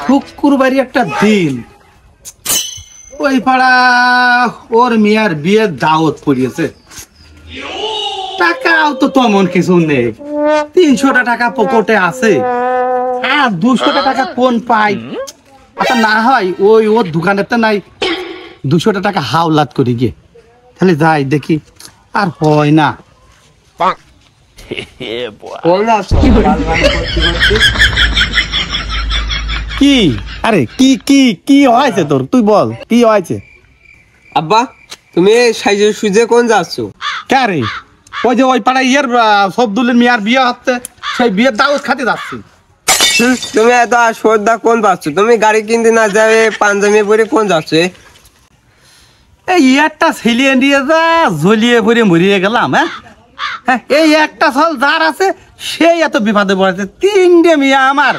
শুক্রবারই একটা দিন ওই পাড়া ওর মেয়ার বিয়ের দাওয়াত পড়িয়েছে, টাকাও তো তেমন কিছু নেই, 300 টাকা পকেটে আছে, আর 200 টাকা কোন পাই? আচ্ছা না হয় ওই ওর দোকানেতে নাই 200 টাকা হাওলাত করি গিয়ে, তাহলে যাই দেখি। আর হয় না। কি আরে কি কি কি হয়েছে তোর, তুই বল কি হয়েছে? আব্বা তুমি সাইজে সুজে কোন যাচ্ছ? কে? ওই যে ওই পাড়ায় ইয়ের সবদুলের মেয়ার বিয়ে হচ্ছে, সেই বিয়ের দাওয়াত খাতে যাচ্ছি। তুমি এত সর্দা কোন পাচ্ছ? তুমি গাড়ি কিনতে না যাবে পাঞ্জাবি পরে কোন যাচ্ছ? এই একটা ছেলিয়ে দিয়ে যা ঝলিয়ে পরে মরিয়ে গেলাম। হ্যাঁ এই একটা ছল যার আছে সেই এত বিপদে পড়েছে। 3টে মেয়ে আমার,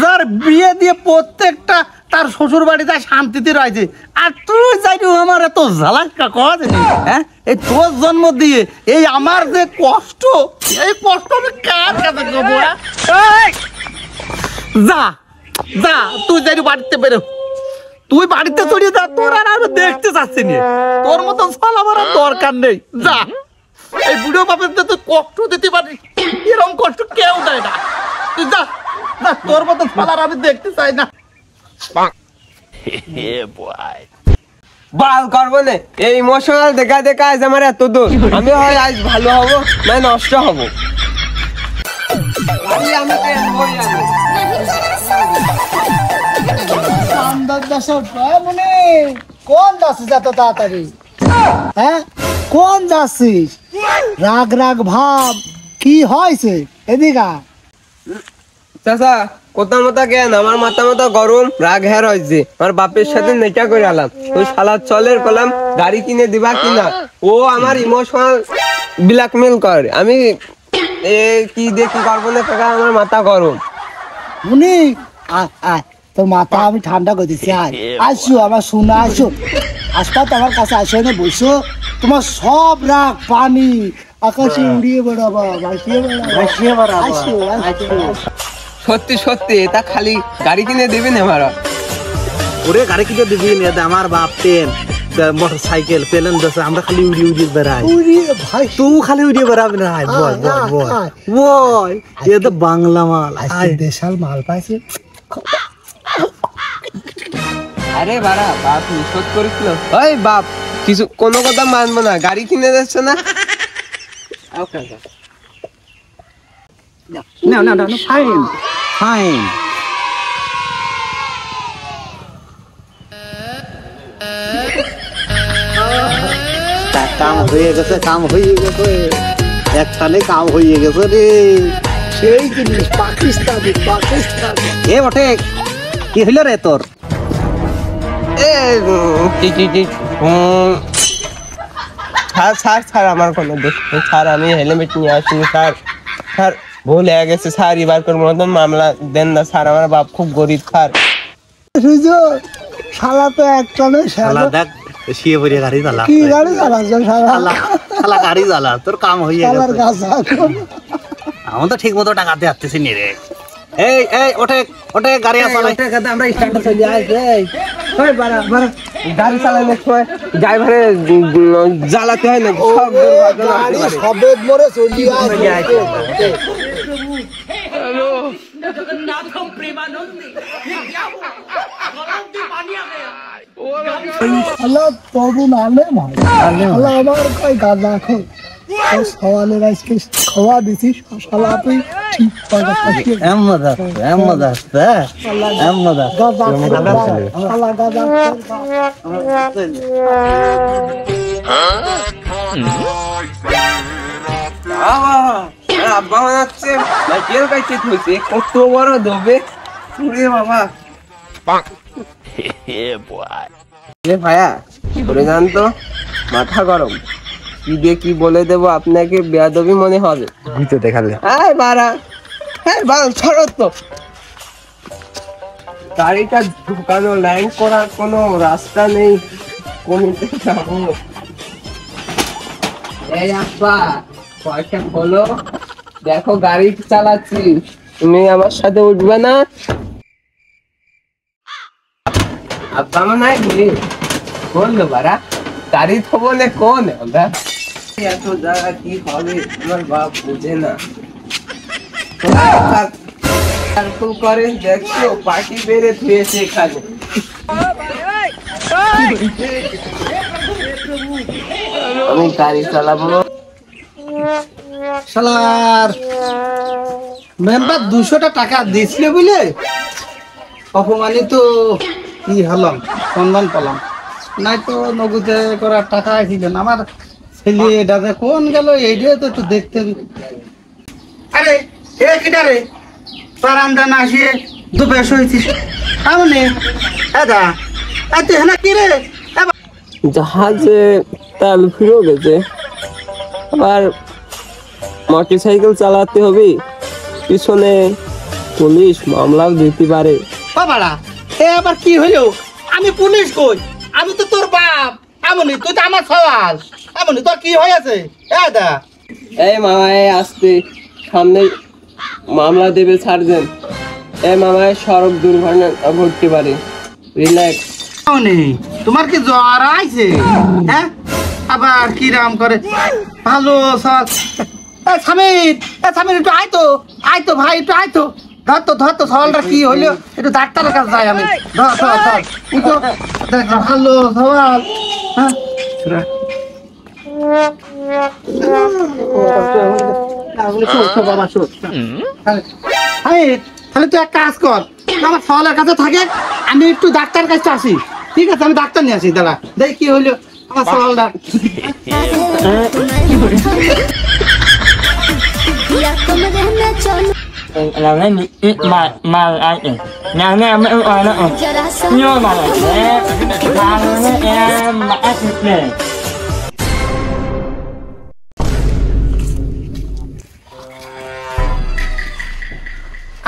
যার বিয়ে দিয়ে প্রত্যেকটা তার শ্বশুর বাড়ি যায় শান্তিতে রয়েছে, আর তুই যাইনি আমার এত ঝালাক্কা করা যায়। হ্যাঁ এই তোর জন্ম দিয়ে এই আমার যে কষ্ট, এই কষ্ট আমি কার কাছে করবো? যা যা তুই যাইনি বাড়িতে বেরো, তুই বাড়িতে চড়িয়ে যা, তোর আর আমি দেখতে চাচ্ছি না, তোর মতন ছল আমার আর দরকার নেই। যা, এই বুড়ো বাপের তুই কষ্ট দিতে পারিস, এরকম কষ্ট কেউ দেয় না। তুই যা, তোর মতন ছল আর আমি দেখতে চাই না। বাল করবো না, এই ইমোশনাল দেখা দেখা আজ আমার এত দূর। আমি হয় আজ ভালো হবো না নষ্ট হবো। কোন যাচ্ছিস এত তাড়াতাড়ি? হ্যাঁ কোন যাচ্ছিস? রাগ রাগ ভাব কি হয়েছে? এদিকা চাচা কোথা মতো কেন? আমার মাথা মতো গরম, রাগ হের হয়েছে। আমার বাপের সাথে নেটা করে আলাম, ওই শালা চলের কলাম গাড়ি কিনে দিবা কিনা। ও আমার ইমোশনাল ব্ল্যাকমেল করে। আমি কি দিয়ে কি করবো না কাকা, আমার মাথা গরম। উনি তোর মাথা আমি ঠান্ডা করে দিচ্ছি। আসো আমার শোনা, আসো আসতা তোমার কাছে আসো না, বসো। তোমার সব রাগ পানি আকাশে উড়িয়ে বেড়াবা, ভাসিয়ে বেড়াবা। সত্যি সত্যি এটা খালি গাড়ি কিনে দিবি না আমার? ওরে গাড়ি কিনে দিবি না, আমার বাপ পেন মোটর সাইকেল পেলেন দেশে, আমরা খালি উড়িয়ে উড়িয়ে বেড়াই। তুই খালি উড়িয়ে বেড়াবি না? বল বল বল বল, এ তো বাংলা মাল, দেশাল মাল পাইছে। আরে বাড়া বাপ নিষেধ করেছিল। ওই বাপ কিছু কোনো কথা মানবো না, গাড়ি কিনে যাচ্ছে না। No, no, no, no, fine, fine. কাম হয়ে গেছে, কাম হয়ে গেছে, একটানে কাম হয়ে গেছে রে। সেই জিনিস পাকিস্তানি, পাকিস্তানি। এ বটে কি হইল রে তোর? স্যার স্যার স্যার আমার কোনো দোষ নেই স্যার, আমি হেলমেট নিয়ে আসিনি স্যার। স্যার ভুল হয়ে গেছে স্যার, এবার কোন মতন মামলা দেন না স্যার, আমার বাপ খুব গরিব স্যার। শালা তো একটা নয়, শালা দেখ শুয়ে পড়ে গাড়ি চালা, কি গাড়ি চালাচ্ছে শালা? শালা গাড়ি চালা, তোর কাম হয়ে গেছে। আমি তো ঠিক মতো টাকা দিয়ে আসতেছি নি রে। এই এই ওঠে ওঠে, গাড়ি চালাই, আমরা স্ট্যান্ডে চলে আসি। ওই বাড়া বাড়া গাড়ি চালালে সময় ড্রাইভারে জ্বালাতে হয় না, সব দুর্ঘটনা সবে মরে চলি আসে। হ্যালো जगन्नाथम प्रेमानंदी ये क्या हुआ? गलाव में पानी आ गया। শালা তরুণ আলে ভাই, শালা আমার কই গাঁজা খো ও সওয়ালে আজকে খাওয়া দিছিস শালা, তুই ঠিক কথা পাচ্ছিস। এমদাদ এমদাদ এমদাদ গাঁজা শালা গাঁজা। আব্বা হচ্ছে তেল কাইতে হয়েছে, কত বড় দেবে বাবা। ভাইয়া করে যান তো, মাথা গরম, কি দিয়ে কি বলে দেবো আপনাকে বেয়াদবি মনে হবে। দেখালে হ্যাঁ বাড়া, হ্যাঁ বাল ছাড়ো তো। গাড়িটা ঢুকানো লাইন করার কোনো রাস্তা নেই, কমিতে যাবো। এই আপা পয়সা খোলো, দেখো গাড়ি চালাচ্ছি, তুমি আমার সাথে উঠবে না? আব্বা মনে হয় কোন বারা গাড়ি থবো না কোন আমরা এত জায়গা কি হবে আমার বাপ বুঝে না করে দেখছো পাখি বেড়ে থুয়েছে এখানে আমি গাড়ি চালাবো শালার মেম্বার 200টা টাকা দিয়েছিল বুঝলে অপমানিত তো কি হলাম সম্মান পেলাম নাই তো নগদে করার টাকা ছিলেন আমার ছেলে এটাতে কোন গেল এইটাই তো একটু দেখতে হবে। আরে এ কিটা রে বারান্দা না আসিয়ে দুবেশ হয়েছিস আমনে এদা তুই হেনা কি রে জাহাজে তেল ফিরে গেছে আবার মোটর সাইকেল চালাতে হবে পিছনে পুলিশ মামলাও দিতে পারে বাবারা এ আবার কি হইলো আমি পুলিশ কই আমি তো তোর বাপ এমনই তুই তো আমার সওয়াল এমনই তোর কি হয়েছে এদা এই মামা এই আসতে সামনে মামলা দেবে সার্জেন্ট এই মামা সড়ক দুর্ঘটনা ঘটতে পারে রিল্যাক্স এমনই তোমার কি জ্বর আইছে হ্যাঁ আবার কি রাম করে ভালো সব সামির একটু আয় তো ভাই একটু আয় তো ধর তো সওয়ালটা কি হইলো একটু ডাক্তারের কাছে যাই আমি ধর উঠো দেখ ভালো সওয়াল হ্যাঁ তাহলে তুই এক কাজ কর আমার সওয়ালের কাছে থাকে আমি একটু ডাক্তার কাছে আসি ঠিক আছে আমি ডাক্তার নিয়ে আসি দাঁড়া দেখ কি হইলো আমার সওয়ালটা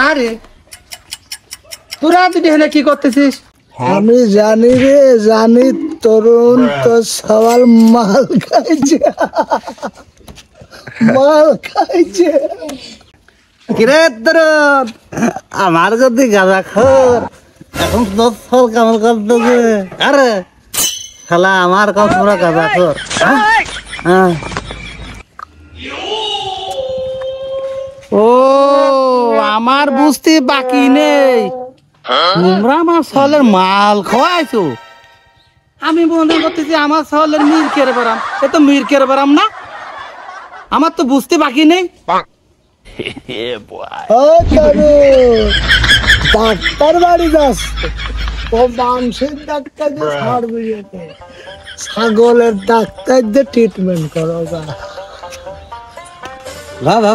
আরে তোরা তুই এখানে কি করতেছিস আমি জানি রে জানি তরুণ তো সওয়াল মাল খাইছে কিরে তরুণ আমার যদি গাঁজা খোর এখন তোর ফল কেমন করতেছে আরে শালা আমার কম পুরো গাঁজা খোর হ্যাঁ ও আমার বুঝতে বাকি নেই তোমরা আমার সলের মাল খাওয়াইছো আমি মনে করতেছি আমার সলের মির কেড়ে বেড়াম এ তো মির কেড়ে বেড়াম না আমার তো বুঝতে বাকি নেই ডাক্তার বাড়ি যাস ও মানুষের ডাক্তার ছাগলের ডাক্তার দিয়ে ট্রিটমেন্ট করো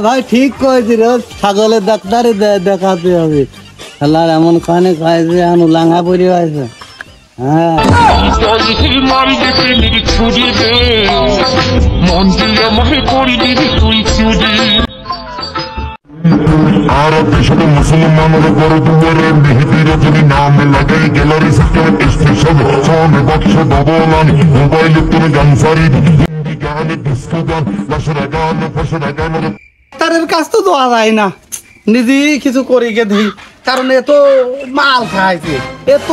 ভাই ঠিক কয়েছি রে ছাগলের ডাক্তারে দেখাতে হবে খেলার এমন কানে খায় যে আনু লাঙ্গা পরি আছে হ্যাঁ আর দেশের মুসলমানের বড় দুয়ারে মেহেদির যদি নাম লাগাই গ্যালারি সিস্টেম স্টেশন সামনে বাক্স ডবলান মোবাইলে তুমি গান সারি হিন্দি গানে ডিস্কো গান লাশের গান ফসের গান ডাক্তারের কাছ তো দেওয়া যায় না নিজেই কিছু করি গে দিই কারণ এত মাল খাইছে এত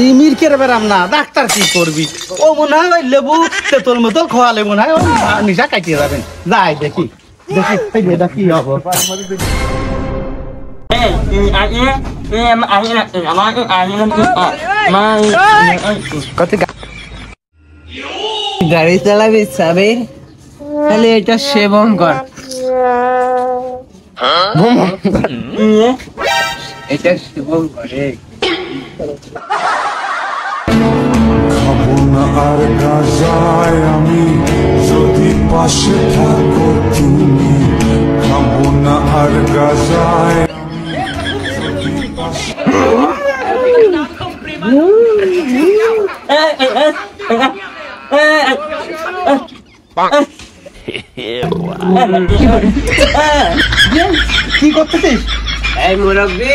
ইমির কেড়ে বেড়াম না ডাক্তার কি করবি ও মনে হয় ওই লেবু তেতল মতো খোয়ালে মনে হয় ও নিশা কাটিয়ে যাবেন যাই দেখি এটা কি হবো গাড়ি চালাবি সাবির তাহলে এটা সেবন কর এটা সেবন করে খাবো না আর গাজায় আমি যদি পাশে থাকো তুমি খাবো না আর গাজায় কি করতেছিস এই মুরব্বি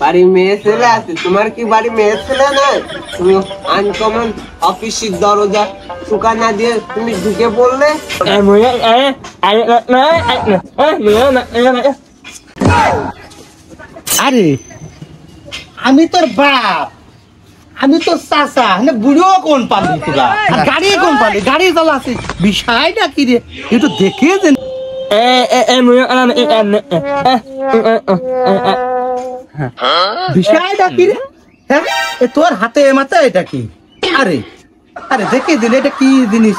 বাড়ি মেয়ে ছেলে আছে তোমার কি বাড়ি মেয়ে ছেলে না তুমি আনকমন অফিসের দরজা টুকা না দিয়ে তুমি ঢুকে পড়লে আরে আমি তোর বাপ আমি তো চাচা না বুড়ো কোন পালি তোরা আর গাড়ি কোন পালি গাড়ি চালাছি বিষয়টা কি রে একটু দেখে যে বিষয়টা কি রে হ্যাঁ এ তোর হাতে মাথা এটা কি আরে আরে দেখে দিন এটা কি জিনিস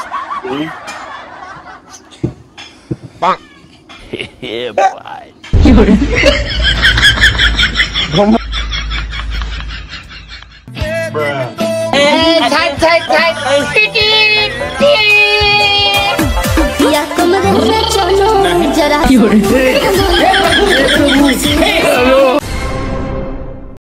या तुम दिन में चलो जरा